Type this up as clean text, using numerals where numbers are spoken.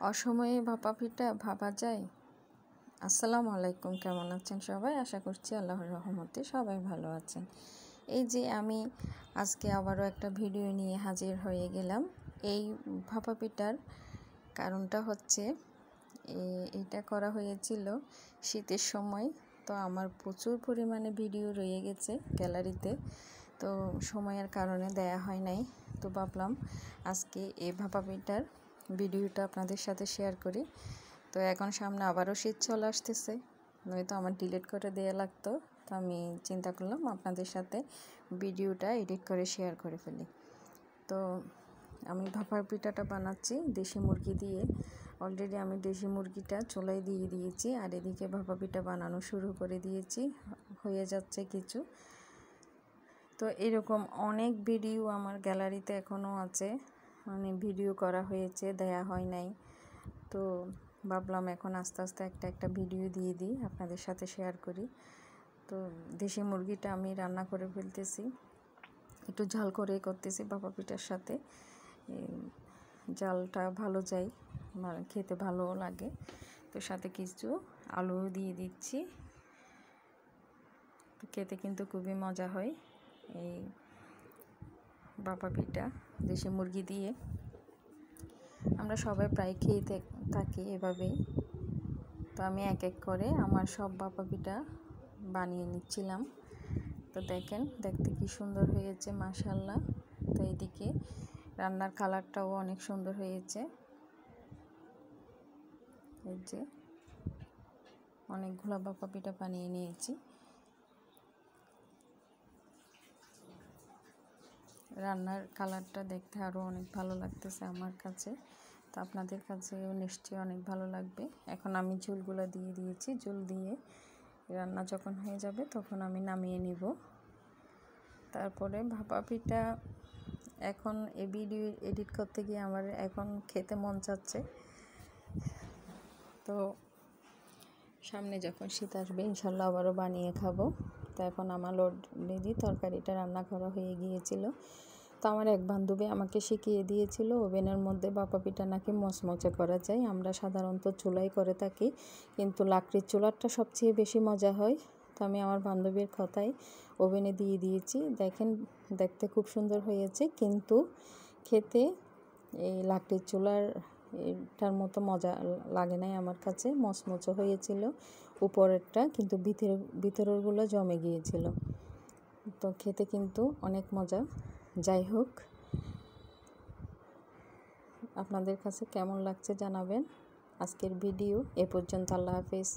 অসময়ে ভাপা পিঠা ভাবা যায়। আসসালামু আলাইকুম, কেমন আছেন সবাই? আশা করছি আল্লাহর রহমতে সবাই ভালো আছেন। এই যে আমি আজকে আবারও একটা ভিডিও নিয়ে হাজির হয়ে গেলাম। এই ভাপা পিঠার কারণটা হচ্ছে এটা করা হয়েছিল শীতের সময়। তো আমার প্রচুর পরিমাণে ভিডিও রয়ে গেছে গ্যালারিতে, তো সময়ের কারণে দেয়া হয় নাই। তো ভাবলাম আজকে এই ভাপা পিঠার ভিডিওটা আপনাদের সাথে শেয়ার করি। তো এখন সামনে আবারও শীত চলে আসতেছে, নয়তো আমার ডিলিট করে দেওয়া লাগতো। তো আমি চিন্তা করলাম আপনাদের সাথে ভিডিওটা এডিট করে শেয়ার করে ফেলি। তো আমি ভাপা পিঠাটা বানাচ্ছি দেশি মুরগি দিয়ে। অলরেডি আমি দেশি মুরগিটা চুলায় দিয়ে দিয়েছি, আর এদিকে ভাপা পিঠা বানানো শুরু করে দিয়েছি, হয়ে যাচ্ছে কিছু। তো এরকম অনেক ভিডিও আমার গ্যালারিতে এখনও আছে, মানে ভিডিও করা হয়েছে, দেয়া হয় নাই। তো ভাবলাম এখন আস্তে আস্তে একটা ভিডিও দিয়ে দিই, আপনাদের সাথে শেয়ার করি। তো দেশি মুরগিটা আমি রান্না করে ফেলতেছি, একটু ঝাল করে করতেছি ভাপা পিঠার সাথে। ঝালটা ভালো যায়, খেতে ভালোও লাগে। তো সাথে কিছু আলু দিয়ে দিচ্ছি, খেতে কিন্তু খুবই মজা হয় এই ভাপা পিঠা দেশি মুরগি দিয়ে। আমরা সবাই প্রায় খেয়ে থাকি এভাবেই। তো আমি এক এক করে আমার সব ভাপা পিঠা বানিয়ে নিচ্ছিলাম। তো দেখেন, দেখতে কি সুন্দর হয়েছে মাশাআল্লাহ। তো এইদিকে রান্নার কালারটাও অনেক সুন্দর হয়েছে। এই যে অনেকগুলো ভাপা পিঠা বানিয়ে নিয়েছি। রান্নার কালারটা দেখতে আরও অনেক ভালো লাগতেছে আমার কাছে, তো আপনাদের কাছেও নিশ্চয়ই অনেক ভালো লাগবে। এখন আমি ঝোলগুলো দিয়ে দিয়েছি, ঝোল দিয়ে রান্না যখন হয়ে যাবে তখন আমি নামিয়ে নিব। তারপরে ভাপা পিঠা এখন এই ভিডিও এডিট করতে গিয়ে আমার এখন খেতে মন চাচ্ছে। তো সামনে যখন শীত আসবে ইনশাল্লাহ আবারও বানিয়ে খাবো। তো এখন আমার অলরেডি তরকারিটা রান্না করা হয়ে গিয়েছিল। তো আমার এক বান্ধবী আমাকে শিখিয়ে দিয়েছিল ওভেনের মধ্যে ভাপা পিঠা নাকি মচমচে করা যায়। আমরা সাধারণত চুলাই করে থাকি, কিন্তু লাকড়ির চুলাটা সবচেয়ে বেশি মজা হয়। তো আমি আমার বান্ধবীর কথাই ওভেনে দিয়ে দিয়েছি। দেখেন, দেখতে খুব সুন্দর হয়েছে, কিন্তু খেতে এই লাকড়ির চুলার এটার মতো মজা লাগে নাই আমার কাছে। মচমচে হয়েছিল উপরেরটা, কিন্তু ভিতরেরগুলো জমে গিয়েছিল। তো খেতে কিন্তু অনেক মজা। যাই হোক, আপনাদের কাছে কেমন লাগছে জানাবেন। আজকের ভিডিও এ পর্যন্ত। আল্লাহ হাফেজ।